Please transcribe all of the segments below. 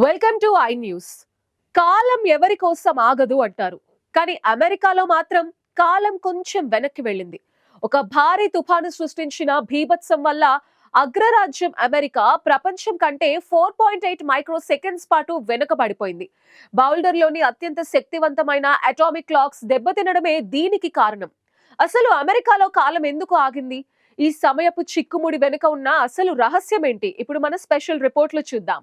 Welcome to I news. కాలం ఎవరి కోసం ఆగదు అంటారు, కానీ అమెరికాలో మాత్రం కాలం కొంచెం వెనక్కి వెళ్ళింది. ఒక భారీ తుఫాను సృష్టించిన భీభత్సం వల్ల అగ్రరాజ్యం అమెరికా ప్రపంచం కంటే 4.8 మైక్రో సెకండ్స్ పాటు వెనుకబడిపోయింది. బౌల్డర్లోని అత్యంత శక్తివంతమైన అటామిక్ క్లాక్స్ దెబ్బతినడమే దీనికి కారణం. అసలు అమెరికాలో కాలం ఎందుకు ఆగింది? ఈ సమయపు చిక్కుముడి వెనుక ఉన్న అసలు రహస్యం ఏంటి? ఇప్పుడు మన స్పెషల్ రిపోర్ట్లో చూద్దాం.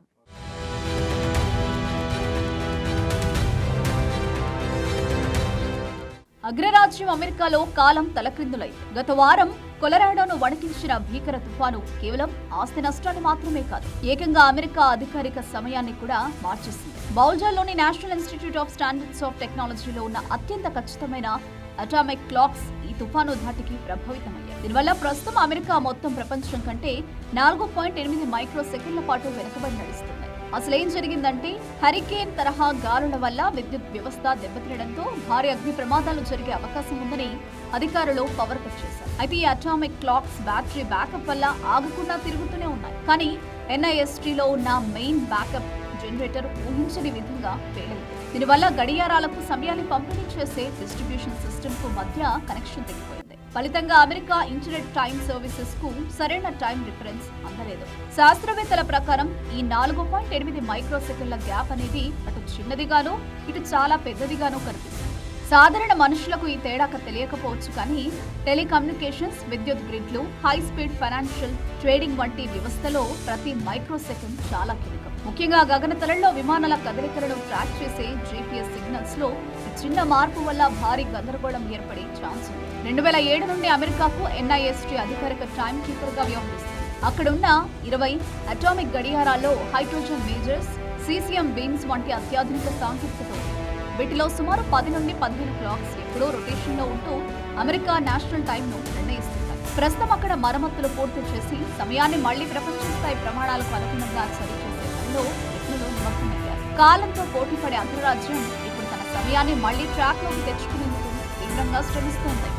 అగ్రరాజ్యం అమెరికాలో కాలం తలక్రిందులైంది. గత వారం కొలరాడోను వణికించిన భీకర తుఫాను కేవలం ఆస్తి నష్టాన్ని మాత్రమే కాదు, ఏకంగా అమెరికా అధికారిక సమయాన్ని కూడా మార్చేసింది. బౌల్జర్లోని national institute of standards of టెక్నాలజీలో ఉన్న అత్యంత ఖచ్చితమైన అటామిక్ క్లాక్స్ ఈ తుఫాను ధాటికి ప్రభావితమయ్యాయి. దీనివల్ల ప్రస్తుతం అమెరికా మొత్తం ప్రపంచం కంటే 4.8 మైక్రో సెకండ్ల పాటు వెనుకబడి నడుస్తుంది. అసలేం జరిగిందంటే, హరికేన్ తరహా గాలుల వల్ల విద్యుత్ వ్యవస్థ దెబ్బతినడంతో భారీ అగ్ని ప్రమాదాలు జరిగే అవకాశం ఉందని అధికారులు పవర్ కట్ చేశారు. అయితే ఈ అటామిక్ క్లాక్స్ బ్యాటరీ బ్యాకప్ వల్ల ఆగకుండా తిరుగుతూనే ఉన్నాయి. కానీ ఎన్ఐఎస్టీలో ఉన్న మెయిన్ బ్యాకప్ జనరేటర్ ఊహించని విధంగా పేలింది. దీనివల్ల గడియారాలకు సమయాన్ని పంపిణీ చేసే డిస్ట్రిబ్యూషన్ సిస్టమ్ కు మధ్య కనెక్షన్ తెగిపోయింది. ఫలితంగా అమెరికా ఇంటర్నెట్ టైమ్ సర్వీసెస్ కు సరైన టైం రిఫరెన్స్ అందలేదు. శాస్త్రవేత్తల ప్రకారం ఈ 4.8 మైక్రో సెకండ్ల గ్యాప్ అనేది అటు చిన్నదిగానో ఇటు చాలా పెద్దదిగానో కనిపిస్తుంది. సాధారణ మనుషులకు ఈ తేడాక తెలియకపోవచ్చు, కానీ టెలికమ్యూనికేషన్స్, విద్యుత్ గ్రిడ్లు, హై స్పీడ్ ఫైనాన్షియల్ ట్రేడింగ్ వంటి వ్యవస్థలో ప్రతి మైక్రో సెకండ్ చాలా కీలకం. ముఖ్యంగా గగనతలంలో విమానాల కదలికలను ట్రాక్ చేసే జీపీఎస్ సిగ్నల్స్ లో చిన్న మార్పు వల్ల భారీ గందరగోళం ఏర్పడే ఛాన్స్ ఉంది. 2007 నుండి అమెరికాకు ఎన్ఐఎస్టీ అధికారిక టైం కీపర్ గా వ్యవహరిస్తుంది. అక్కడున్న 20 అటామిక్ గడియారాల్లో హైడ్రోజన్ మేజర్స్, సీసీఎం బీమ్స్ వంటి అత్యాధునిక సాంకేతికత ఉంది. వీటిలో సుమారు 10 నుండి 15 క్లాక్స్ ఎప్పుడో రొటేషన్ లో ఉంటూ అమెరికా నేషనల్ టైం ను నిర్ణయిస్తున్నాయి. ప్రస్తుతం అక్కడ మరమ్మతులు పూర్తి చేసి సమయాన్ని మళ్లీ ప్రపంచ స్థాయి ప్రమాణాలకు అనుగుణంగా సరిచేసే పనిలో నిపుణులు నిమగ్నమయ్యారు. కాలంతో పోటీపడే అగ్రరాజ్యం ఇప్పుడు తన సమయాన్ని మళ్లీ ట్రాక్ లోకి తెచ్చుకునేందుకు తీవ్రంగా శ్రమిస్తోంది.